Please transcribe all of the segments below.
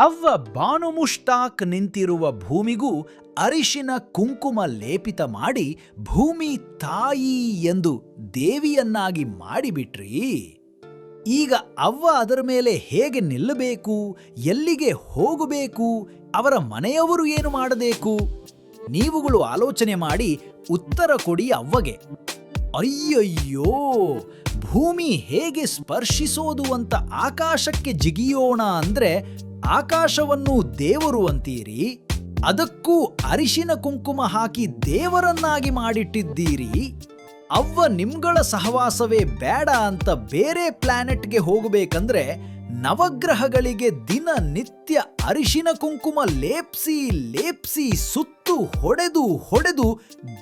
ಅವ್ವ ಬಾನುಮುಷ್ಟಾಕ್ ನಿಂತಿರುವ ಭೂಮಿಗೂ ಅರಿಶಿನ ಕುಂಕುಮ ಲೇಪಿತ ಮಾಡಿ ಭೂಮಿ ತಾಯಿ ಎಂದು ದೇವಿಯನ್ನಾಗಿ ಮಾಡಿಬಿಟ್ರಿ. ಈಗ ಅವ್ವ ಅದರ ಮೇಲೆ ಹೇಗೆ ನಿಲ್ಲಬೇಕು, ಎಲ್ಲಿಗೆ ಹೋಗಬೇಕು, ಅವರ ಮನೆಯವರು ಏನು ಮಾಡಬೇಕು? ನೀವುಗಳು ಆಲೋಚನೆ ಮಾಡಿ ಉತ್ತರ ಕೊಡಿ ಅವ್ವಗೆ. ಅಯ್ಯಯ್ಯೋ, ಭೂಮಿ ಹೇಗೆ ಸ್ಪರ್ಶಿಸೋದು ಅಂತ ಆಕಾಶಕ್ಕೆ ಜಿಗಿಯೋಣ ಅಂದ್ರೆ ಆಕಾಶವನ್ನು ದೇವರು ಅಂತೀರಿ, ಅದಕ್ಕೂ ಅರಿಶಿನ ಕುಂಕುಮ ಹಾಕಿ ದೇವರನ್ನಾಗಿ ಮಾಡಿಟ್ಟಿದ್ದೀರಿ. ಅವ್ವ ನಿಮ್ಗಳ ಸಹವಾಸವೇ ಬೇಡ ಅಂತ ಬೇರೆ ಪ್ಲಾನೆಟ್ಗೆ ಹೋಗಬೇಕಂದ್ರೆ ನವಗ್ರಹಗಳಿಗೆ ದಿನ ನಿತ್ಯ ಅರಿಶಿನ ಕುಂಕುಮ ಲೇಪ್ಸಿ ಸುತ್ತು ಹೊಡೆದು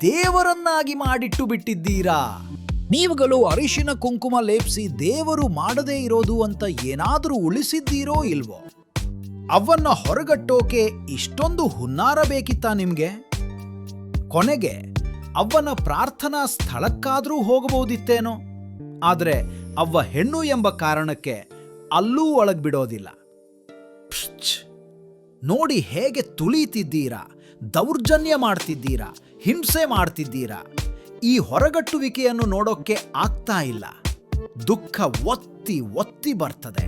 ದೇವರನ್ನಾಗಿ ಮಾಡಿಟ್ಟು ಬಿಟ್ಟಿದ್ದೀರಾ. ನೀವುಗಳು ಅರಿಶಿನ ಕುಂಕುಮ ಲೇಪ್ಸಿ ದೇವರು ಮಾಡದೇ ಇರೋದು ಅಂತ ಏನಾದರೂ ಉಳಿಸಿದ್ದೀರೋ ಇಲ್ವೋ? ಅವನ್ನ ಹೊರಗಟ್ಟೋಕೆ ಇಷ್ಟೊಂದು ಹುನ್ನಾರ ಬೇಕಿತ್ತಾ ನಿಮ್ಗೆ? ಕೊನೆಗೆ ಅವ್ವನ ಪ್ರಾರ್ಥನಾ ಸ್ಥಳಕ್ಕಾದ್ರೂ ಹೋಗಬಹುದಿತ್ತೇನೋ. ಆದ್ರೆ ಅವ್ವ ಹೆಣ್ಣು ಎಂಬ ಕಾರಣಕ್ಕೆ ಅಲ್ಲೂ ಒಳಗ್ ಬಿಡೋದಿಲ್ಲ. ನೋಡಿ ಹೇಗೆ ತುಳಿತಿದ್ದೀರಾ, ದೌರ್ಜನ್ಯ ಮಾಡ್ತಿದ್ದೀರಾ, ಹಿಂಸೆ ಮಾಡ್ತಿದ್ದೀರಾ. ಈ ಹೊರಗಟ್ಟುವಿಕೆಯನ್ನು ನೋಡೋಕ್ಕೆ ಆಗ್ತಾ ಇಲ್ಲ. ದುಃಖ ಒತ್ತಿ ಬರ್ತದೆ.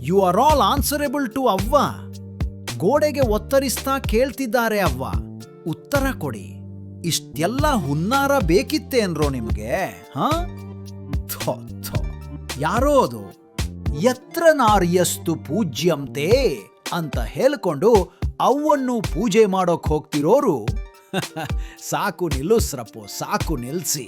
You are all answerable to ಅವ್ವ. ಗೋಡೆಗೆ ಒತ್ತರಿಸ್ತಾ ಕೇಳ್ತಿದ್ದಾರೆ ಅವ್ವ, ಉತ್ತರ ಕೊಡಿ. ಇಷ್ಟೆಲ್ಲ ಹುನ್ನಾರ ಬೇಕಿತ್ತೇನ್ರೋ ನಿಮ್ಗೆ? ಯಾರೋ ಅದು ಯತ್ರ ನಾರ್ಯಸ್ತು ಪೂಜ್ಯಂತೆ ಅಂತ ಹೇಳ್ಕೊಂಡು ಅವನ್ನು ಪೂಜೆ ಮಾಡೋಕ್ ಹೋಗ್ತಿರೋರು ಸಾಕು ನಿಲ್ಲಿಸ್ರಪ್ಪೋ, ಸಾಕು ನಿಲ್ಸಿ.